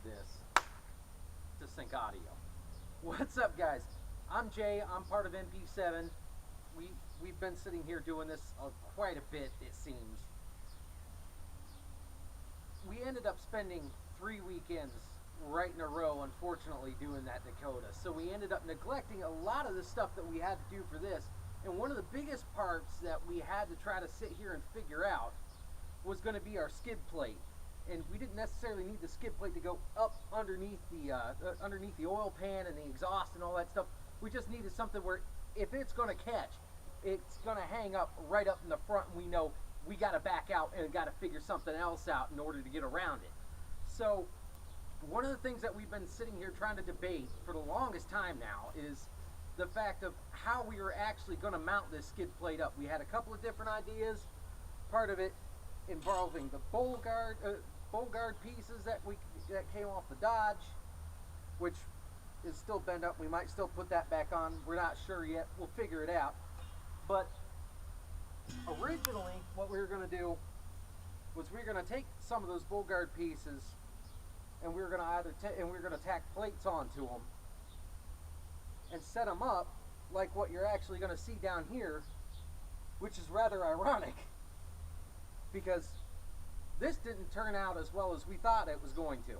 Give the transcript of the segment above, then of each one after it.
this to sync audio. What's up, guys? I'm Jay. I'm part of MP7. We've been sitting here doing this quite a bit, it seems. We ended up spending 3 weekends right in a row, unfortunately, doing that Dakota. So we ended up neglecting a lot of the stuff that we had to do for this. And one of the biggest parts that we had to try to sit here and figure out was going to be our skid plate. And we didn't necessarily need the skid plate to go up underneath the oil pan and the exhaust and all that stuff. We just needed something where if it's going to catch, it's going to hang up right up in the front, and we know we got to back out and got to figure something else out in order to get around it. So one of the things that we've been sitting here trying to debate for the longest time now is the fact of how we were actually going to mount this skid plate up. We had a couple of different ideas, part of it involving the bowl guard pieces that came off the Dodge, which is still bent up. We might still put that back on. We're not sure yet. We'll figure it out. But originally, what we were going to do was we were going to take some of those bowl guard pieces, and we were going to tack plates onto them and set them up like what you're actually going to see down here, which is rather ironic because this didn't turn out as well as we thought it was going to.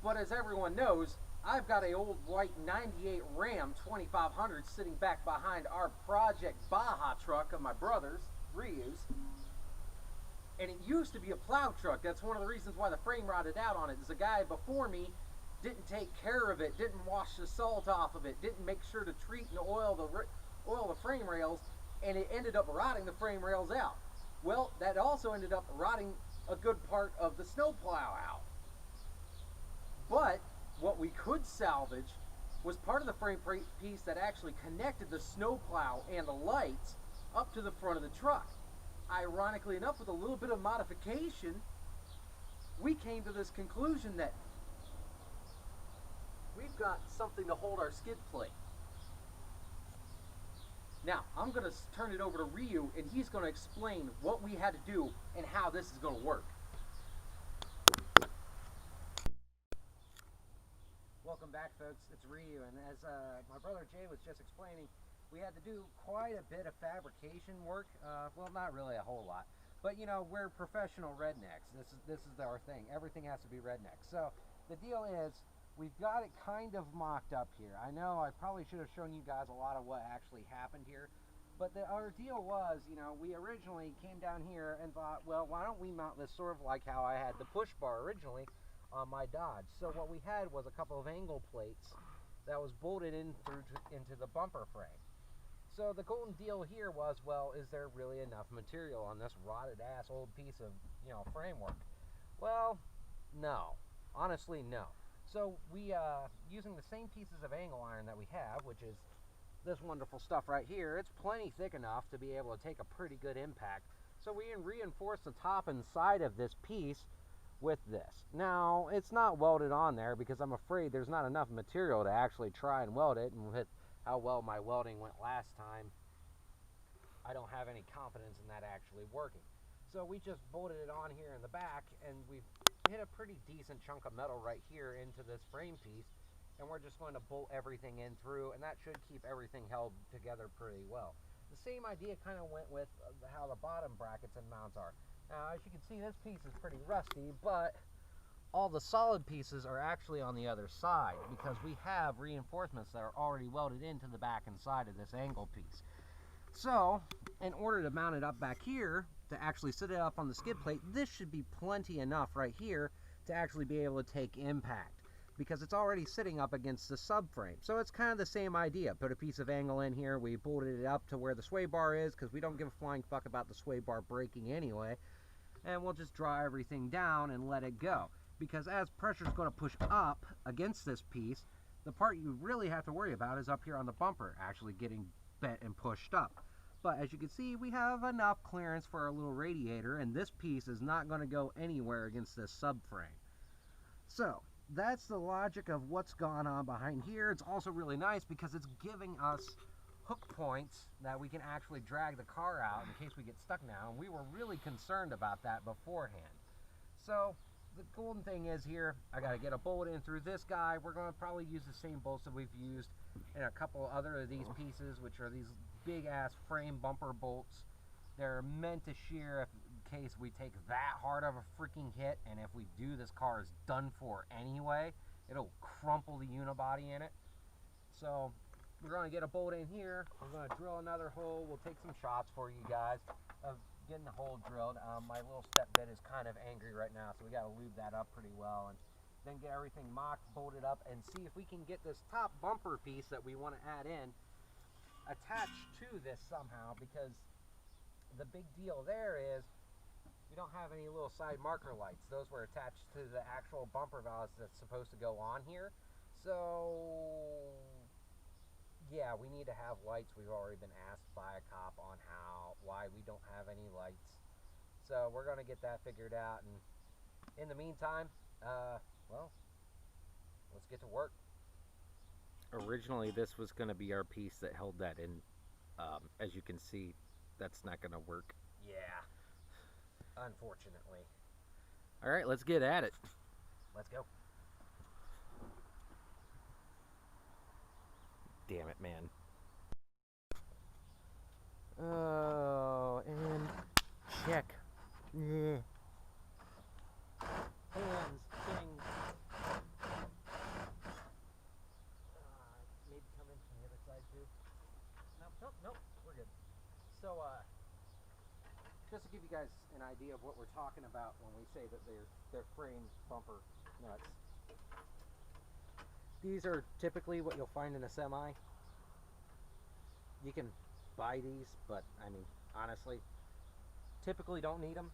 But as everyone knows, I've got a old white 98 Ram 2500 sitting back behind our Project Baja truck of my brother's, Ryu's. And it used to be a plow truck. That's one of the reasons why the frame rotted out on it. Is the guy before me didn't take care of it, didn't wash the salt off of it, didn't make sure to treat and oil the frame rails, and it ended up rotting the frame rails out. Well, that also ended up rotting a good part of the snowplow out. But what we could salvage was part of the frame piece that actually connected the snowplow and the lights up to the front of the truck. Ironically enough, with a little bit of modification, we came to this conclusion that we've got something to hold our skid plate. Now, I'm going to turn it over to Ryu, and he's going to explain what we had to do and how this is going to work. Welcome back, folks. It's Ryu, and as my brother Jay was just explaining, we had to do quite a bit of fabrication work. Well, not really a whole lot, but you know, we're professional rednecks. This is our thing. Everything has to be redneck. So the deal is, we've got it kind of mocked up here. I know I probably should have shown you guys a lot of what actually happened here, but our deal was, you know, we originally came down here and thought, well, why don't we mount this sort of like how I had the push bar originally on my Dodge. So what we had was a couple of angle plates that was bolted in into the bumper frame. So the golden deal here was, well, is there really enough material on this rotted ass old piece of, you know, framework? Well, no. Honestly, no. So we, using the same pieces of angle iron that we have, which is this wonderful stuff right here, it's plenty thick enough to be able to take a pretty good impact. So we reinforced the top and side of this piece with this. Now, it's not welded on there because I'm afraid there's not enough material to actually try and weld it, and with how well my welding went last time, I don't have any confidence in that actually working. So we just bolted it on here in the back, and we've hit a pretty decent chunk of metal right here into this frame piece, and we're just going to bolt everything in through, and that should keep everything held together pretty well. The same idea kind of went with how the bottom brackets and mounts are. Now, as you can see, this piece is pretty rusty, but all the solid pieces are actually on the other side because we have reinforcements that are already welded into the back and side of this angle piece. So, in order to mount it up back here, to actually sit it up on the skid plate, this should be plenty enough right here to actually be able to take impact because it's already sitting up against the subframe. So it's kind of the same idea. Put a piece of angle in here, we bolted it up to where the sway bar is because we don't give a flying fuck about the sway bar breaking anyway, and we'll just draw everything down and let it go. Because as pressure is going to push up against this piece, the part you really have to worry about is up here on the bumper actually getting bent and pushed up. But as you can see, we have enough clearance for our little radiator, and this piece is not going to go anywhere against this subframe. So that's the logic of what's gone on behind here. It's also really nice because it's giving us hook points that we can actually drag the car out in case we get stuck now, and we were really concerned about that beforehand. So the golden thing is here, I got to get a bolt in through this guy. We're going to probably use the same bolts that we've used in a couple other of these pieces, which are these big ass frame bumper bolts. They're meant to shear if, in case we take that hard of a freaking hit, and if we do, this car is done for anyway. It'll crumple the unibody in it. So we're going to get a bolt in here. We're going to drill another hole. We'll take some shots for you guys of getting the hole drilled. My little step bit is kind of angry right now, so we got to lube that up pretty well, and then get everything mocked, bolted up, and see if we can get this top bumper piece that we want to add in attached to this somehow, because the big deal there is we don't have any little side marker lights. Those were attached to the actual bumper valves that's supposed to go on here. So yeah, we need to have lights. We've already been asked by a cop on why we don't have any lights. So we're going to get that figured out, and in the meantime, well, let's get to work. Originally, this was going to be our piece that held that in. As you can see, that's not going to work. Yeah, unfortunately. All right, let's get at it. Let's go. Damn it, man. Oh, and check. Yeah. Hands, things. Maybe come in from the other side too. Nope, we're good. So, just to give you guys an idea of what we're talking about when we say that they're frame bumper nuts. These are typically what you'll find in a semi. You can buy these, but I mean, honestly, typically don't need them,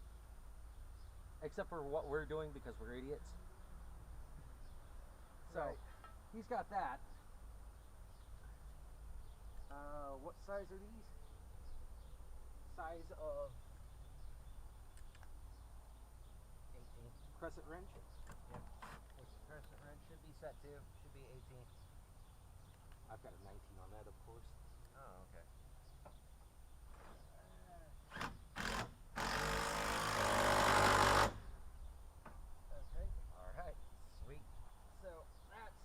except for what we're doing because we're idiots. So, right. He's got that. What size are these? Size of 18. Crescent wrench? Yep. Crescent wrench should be set to. Should be 18. I've got a 19 on that, of course. Oh, okay. Okay. All right. Sweet. So that's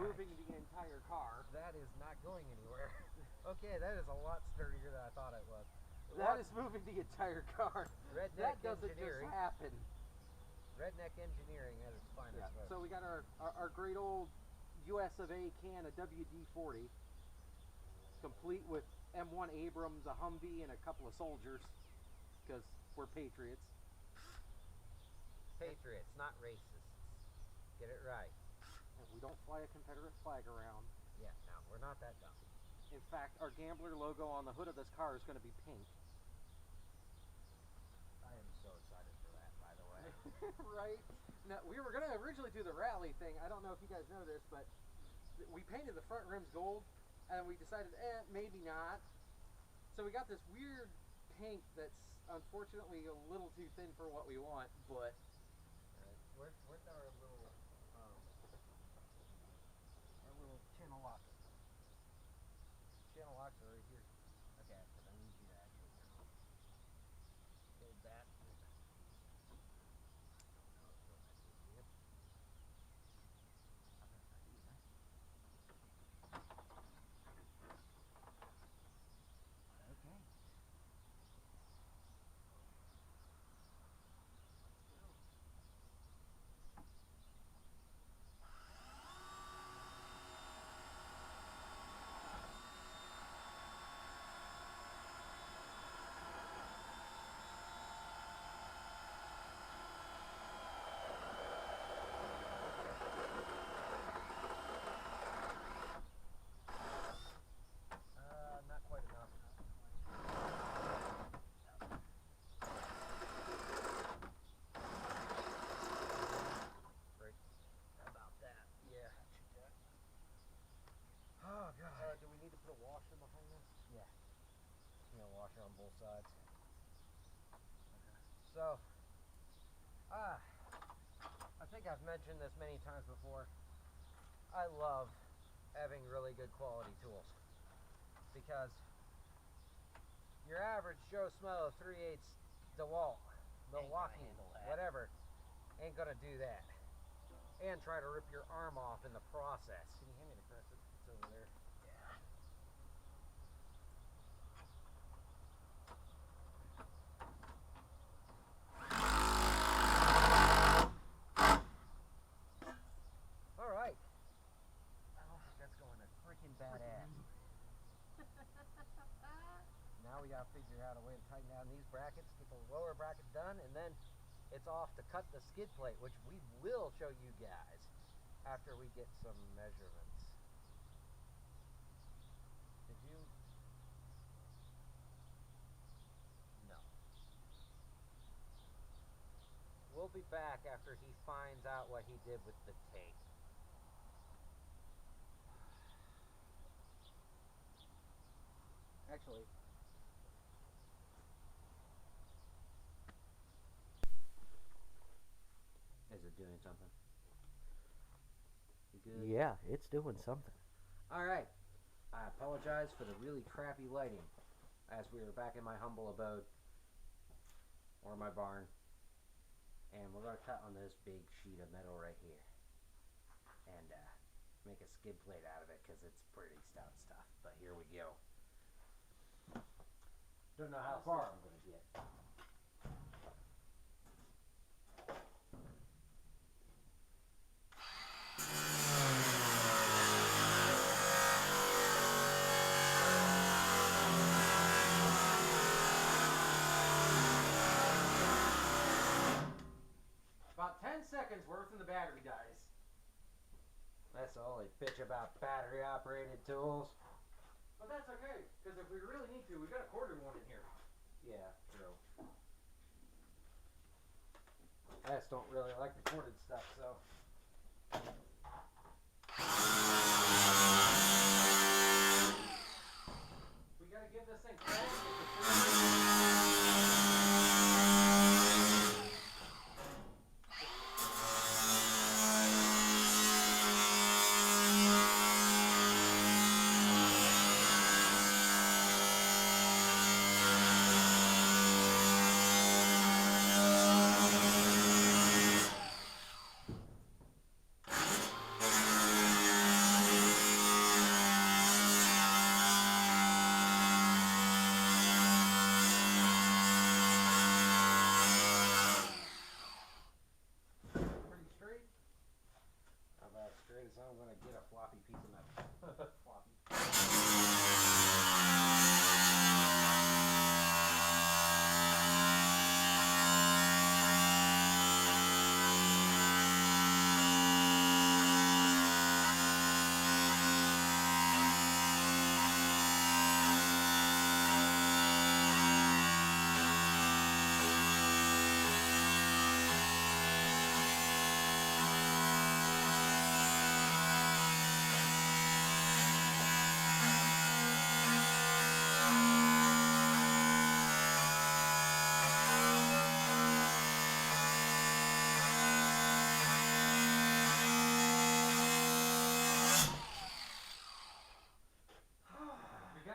moving the entire car. That is not going anywhere. Okay, that is a lot sturdier than I thought it was. That is moving the entire car. Redneck that doesn't engineering. Just happen. Redneck engineering at its finest. Yeah. So we got our great old US of A can of WD-40, complete with M1 Abrams, a Humvee, and a couple of soldiers, because we're patriots. Patriots, not racists. Get it right. And we don't fly a Confederate flag around. Yeah, no, we're not that dumb. In fact, our gambler logo on the hood of this car is going to be pink. I am so excited for that, by the way. Right? Now, we were going to originally do the rally thing. I don't know if you guys know this, but we painted the front rims gold, and we decided, maybe not. So we got this weird pink that's unfortunately a little too thin for what we want, but... Where's our little channel locks? Channel locks are right here. Okay, because I need you to actually hold that. Okay. Do we need to put a washer behind this? Yeah. Washer on both sides. Okay. So, I think I've mentioned this many times before. I love having really good quality tools, because your average Joe Schmo 3/8 DeWalt, Milwaukee, whatever, Ain't gonna do that. And try to rip your arm off in the process. Can you hand me the crescent? It's over there. Yeah. Alright. I don't think that's going to freaking badass. Now we gotta figure out a way to tighten down these brackets, get the lower bracket done, and then it's off to cut the skid plate, which we will show you guys after we get some measurements. Did you? No. We'll be back after he finds out what he did with the tape. Actually, is it doing something? You good? Yeah, it's doing something. Alright. I apologize for the really crappy lighting as we were back in my humble abode or my barn. And we're going to cut on this big sheet of metal right here and make a skid plate out of it because it's pretty stout stuff. But here we go. Don't know how far I'm going to get. About 10 seconds worth and the battery dies. That's the only bitch about battery operated tools. But that's okay, because if we really need to, we got a quarter one in here. Yeah, true. I just don't really like the corded stuff, so. We gotta give this thing credit. So I'm going to get a floppy piece of metal. Floppy.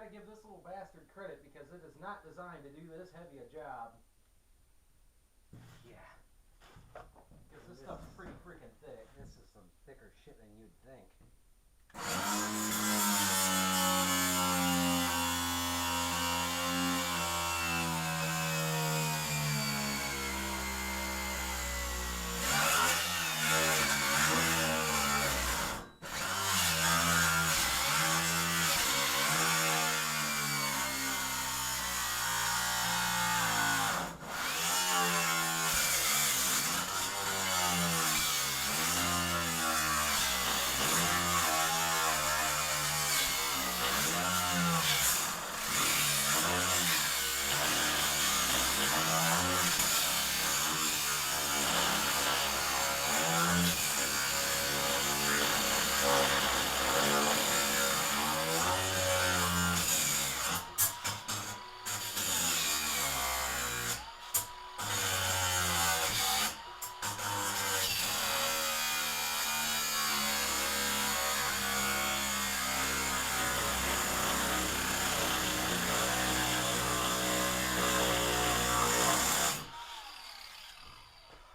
Give this little bastard credit because it is not designed to do this heavy a job. Yeah. Because this stuff's pretty freaking thick. This is some thicker shit than you'd think.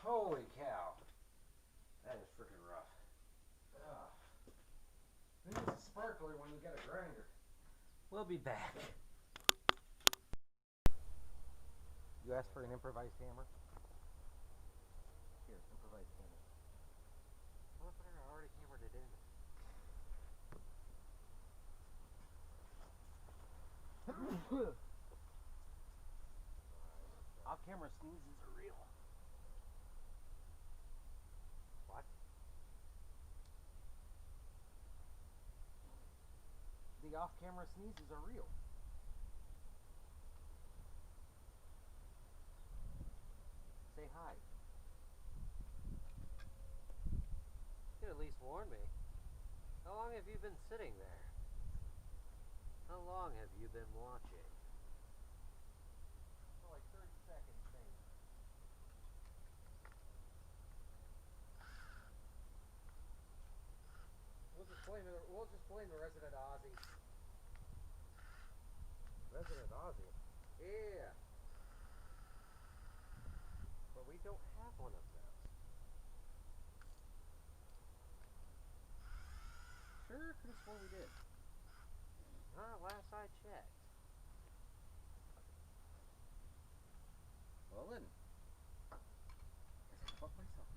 Holy cow. That is freaking rough. Ugh. Who needs a sparkler when you got a grinder? We'll be back. You asked for an improvised hammer? Here, improvised hammer. Motherfucker, I already hammered it in. Off-camera sneezes are real. What? The off-camera sneezes are real. Say hi. You could at least warn me. How long have you been sitting there? How long have you been watching? For like 30 seconds, maybe. We'll just blame the resident Aussie. Resident Aussie? Yeah. But we don't have one of those. Sure, could have sworn we did. Last I checked. Well then. I guess I fucked myself.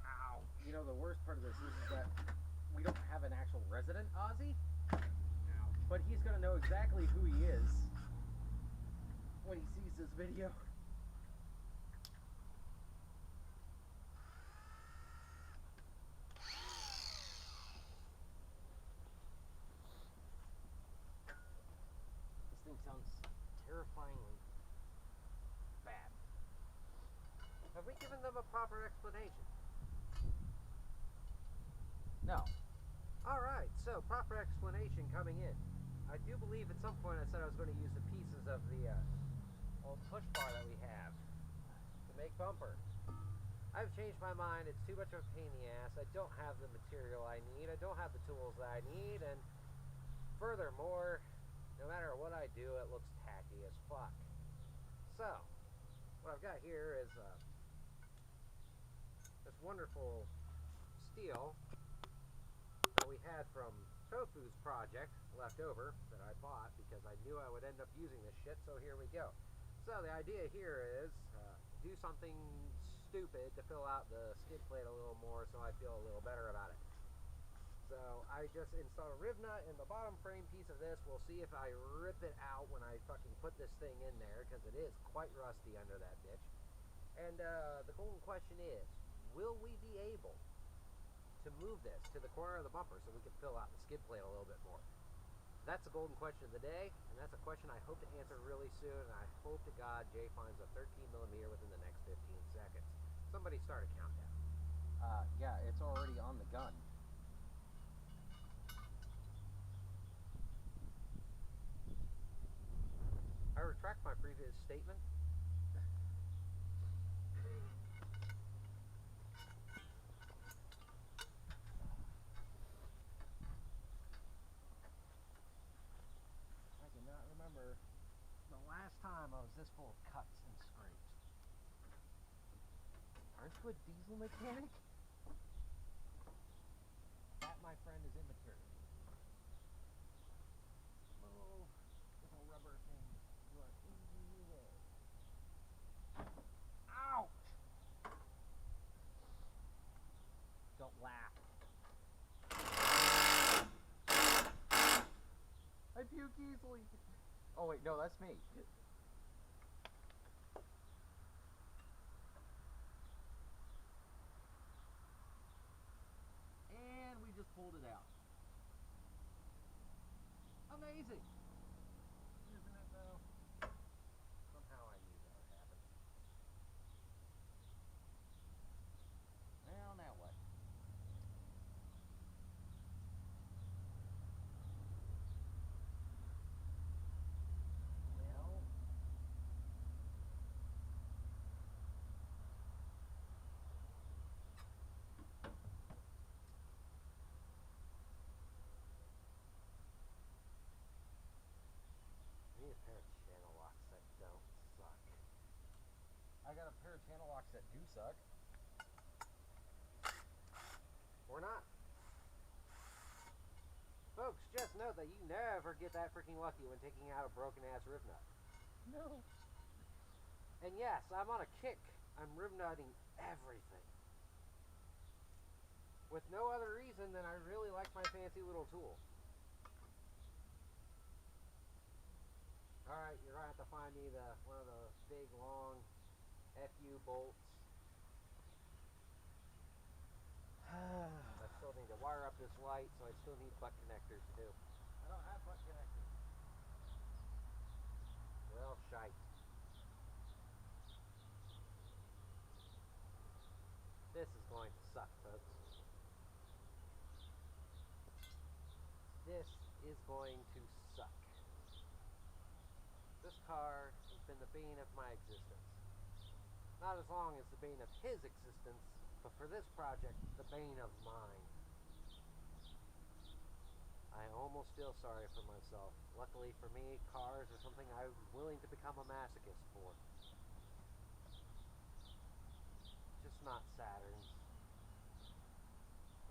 Ow. You know, the worst part of this is that we don't have an actual resident Aussie. Ow. But he's gonna know exactly who he is when he sees this video. This thing sounds terrifyingly bad. Have we given them a proper explanation? No. Alright, so proper explanation coming in. I do believe at some point I said I was going to use the pieces of the old push bar that we have to make bumper. I've changed my mind. It's too much of a pain in the ass. I don't have the material I need. I don't have the tools that I need. And furthermore, no matter what I do, it looks tacky as fuck. So, what I've got here is this wonderful steel that we had from Tofu's project left over that I bought because I knew I would end up using this shit, so here we go. So the idea here is do something stupid to fill out the skid plate a little more so I feel a little better about it. So I just installed a riv nut in the bottom frame piece of this. We'll see if I rip it out when I fucking put this thing in there, because it is quite rusty under that bitch. And the golden question is, will we be able to move this to the corner of the bumper so we can fill out the skid plate a little bit more? That's the golden question of the day, and that's a question I hope to answer really soon, and I hope to God Jay finds a 13mm within the next 15 seconds. Somebody start a countdown. Yeah, it's already on the gun. I retract my previous statement. I cannot remember the last time I was this full of cuts and scrapes. Aren't you a diesel mechanic? That, my friend, is immaterial. Little rubber thing. You are in the way. Ouch! Don't laugh. I puke easily. Oh wait, no, that's me. And we just pulled it out. Amazing! Isn't it though? Somehow I knew that would happen. Well, now what? Well, suck. Or not. Folks, just know that you never get that freaking lucky when taking out a broken-ass rib nut. No. And yes, I'm on a kick. I'm rib nutting everything. With no other reason than I really like my fancy little tool. Alright, you're gonna have to find me one of the big long FU bolts. I still need to wire up this light, so I still need butt connectors too. I don't have butt connectors. Well, shite. This is going to suck, folks. This is going to suck. This car has been the bane of my existence. Not as long as the bane of his existence, but for this project, the bane of mine. I almost feel sorry for myself. Luckily for me, cars are something I'm willing to become a masochist for. Just not Saturns.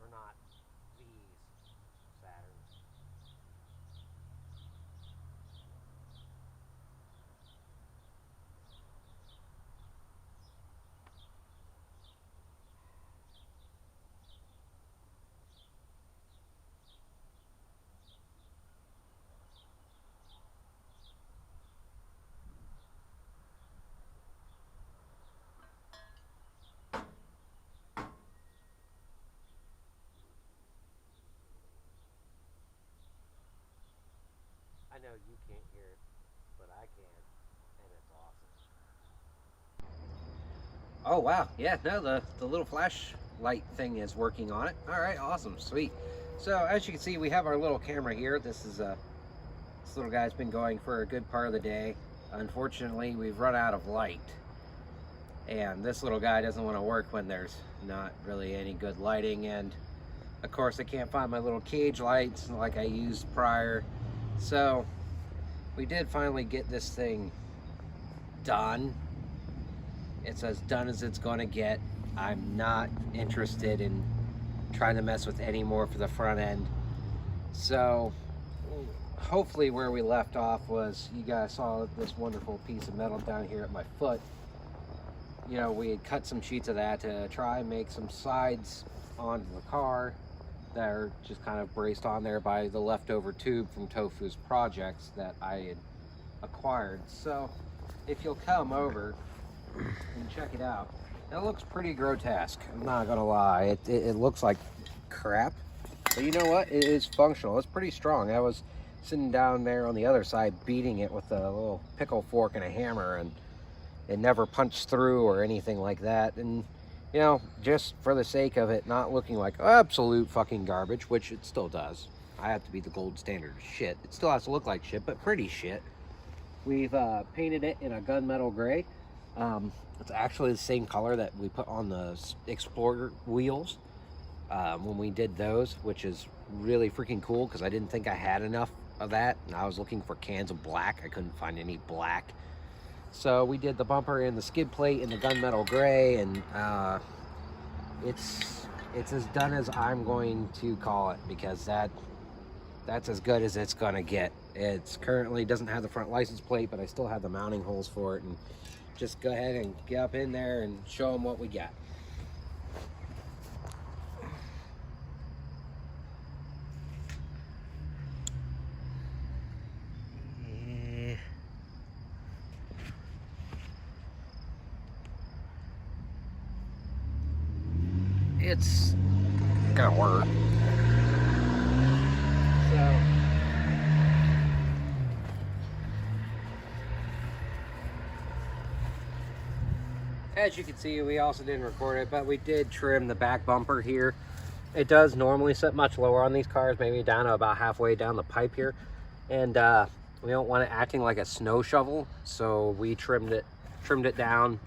Or not these Saturns. I know you can't hear it, but I can, and it's awesome. Oh wow, yeah, no, the little flashlight thing is working on it. All right, awesome, sweet. So as you can see, we have our little camera here. This little guy's been going for a good part of the day. Unfortunately, we've run out of light, and this little guy doesn't want to work when there's not really any good lighting. And of course, I can't find my little cage lights like I used prior. So we did finally get this thing done. It's as done as it's going to get. I'm not interested in trying to mess with any more for the front end. So hopefully where we left off was, you guys saw this wonderful piece of metal down here at my foot. You know, we had cut some sheets of that to try and make some sides onto the car that are just kind of braced on there by the leftover tube from Tofu's projects that I had acquired. So if you'll come over and check it out, it looks pretty grotesque, I'm not gonna lie. It looks like crap, but you know what, it is functional. It's pretty strong. I was sitting down there on the other side beating it with a little pickle fork and a hammer, and it never punched through or anything like that. And you know, just for the sake of it not looking like absolute fucking garbage, which it still does. I have to be the gold standard of shit. It still has to look like shit, but pretty shit. We've painted it in a gunmetal gray. It's actually the same color that we put on the Explorer wheels when we did those, which is really freaking cool because I didn't think I had enough of that, and I was looking for cans of black. I couldn't find any black. So we did the bumper and the skid plate in the gunmetal gray, and it's as done as I'm going to call it, because that's as good as it's gonna get. It's currently doesn't have the front license plate, but I still have the mounting holes for it, and just go ahead and get up in there and show them what we got. It's gonna work. So as you can see, we also didn't record it, but we did trim the back bumper here. It does normally sit much lower on these cars, maybe down to about halfway down the pipe here, and we don't want it acting like a snow shovel, so we trimmed it down.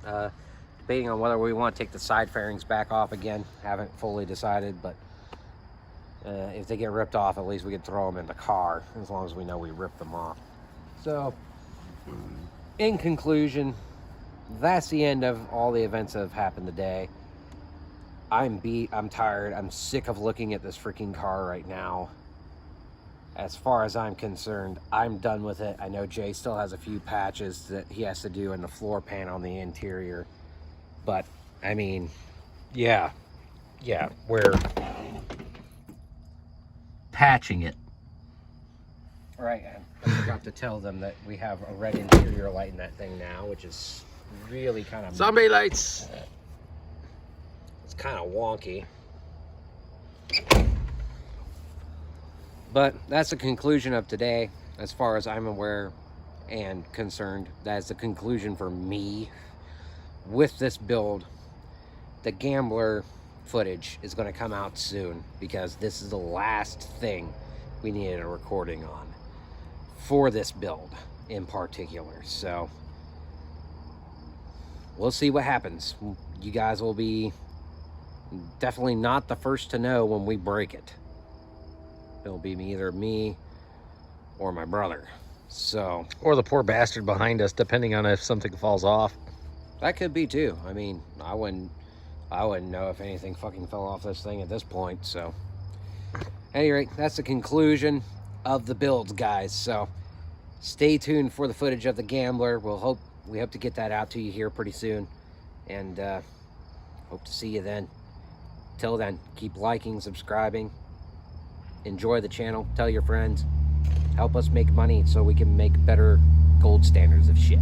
Debating on whether we want to take the side fairings back off again. Haven't fully decided, but if they get ripped off, at least we can throw them in the car, as long as we know we ripped them off. So in conclusion, that's the end of all the events that have happened today. I'm beat, I'm tired, I'm sick of looking at this freaking car right now. As far as I'm concerned, I'm done with it. I know Jay still has a few patches that he has to do in the floor pan on the interior. But, I mean, yeah, we're patching it. Right, I forgot to tell them that we have a red interior light in that thing now, which is really kind of... Zombie lights! It's kind of wonky. But that's the conclusion of today, as far as I'm aware and concerned. That's the conclusion for me with this build. The Gambler footage is going to come out soon, because this is the last thing we needed a recording on for this build in particular. So we'll see what happens. You guys will be definitely not the first to know when we break it. It'll be either me or my brother. So, Or the poor bastard behind us, depending on if something falls off. that could be too. I mean, I wouldn't know if anything fucking fell off this thing at this point. So, at any rate, that's the conclusion of the builds, guys. So, stay tuned for the footage of the Gambler. We hope to get that out to you here pretty soon, and hope to see you then. Till then, keep liking, subscribing, enjoy the channel, tell your friends, help us make money so we can make better gold standards of shit.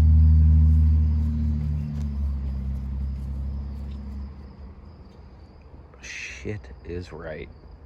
Shit is right.